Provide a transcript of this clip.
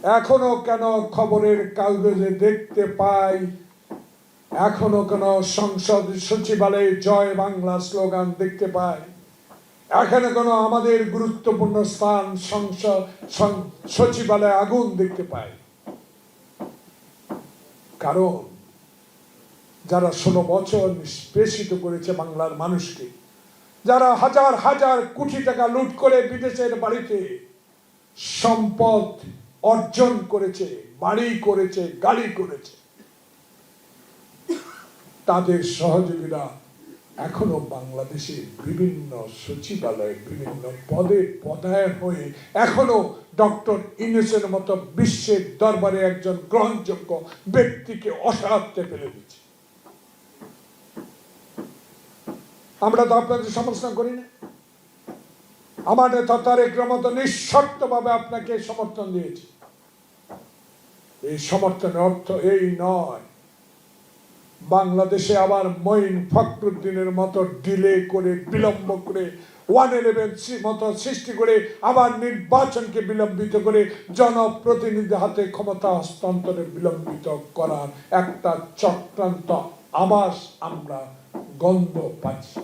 এখনো কেন খবরের কাগজে দেখতে পাই, এখনো কেন সংসদ সচিবালয়ে জয় বাংলা স্লোগান দেখতে পাই, এখানে কেন আমাদের গুরুত্বপূর্ণ স্থান সংসদ সচিবালয়ে আগুন দেখতে পাই? কারণ যারা 16 বছর নিষ্পেষিত করেছে বাংলার মানুষকে, যারা হাজার হাজার কোটি টাকা লুট করে বিদেশের বাড়িতে সম্পদ অর্জন করেছে, বাড়ি করেছে, গাড়ি করেছে, তাদের সহযোগীরা এখনো বাংলাদেশে বিভিন্ন সচিবালয়ে বিভিন্ন পদে পদায়ন হয়ে এখনো ডক্টর ইউনূসের মতো বিশ্বের দরবারে একজন গ্রহণযোগ্য ব্যক্তিকে অসহায়ত্বে ফেলে দিচ্ছে। আমরা তো আপনাদের সমর্থন করি না। আমার নেতা তারেক রহমান নিঃশর্তভাবে আপনাকে সমর্থন দিয়েছে। এই সমর্থনের অর্থ এই নয় বাংলাদেশে আবার মঈন ফখরুদ্দিনের মতো ডিলে করে, বিলম্ব করে, 111 মতো সৃষ্টি করে আবার নির্বাচনকে বিলম্বিত করে জনপ্রতিনিধি হাতে ক্ষমতা হস্তান্তরে বিলম্বিত করার একটা চক্রান্ত আভাস আমরা গন্ধ পাচ্ছি।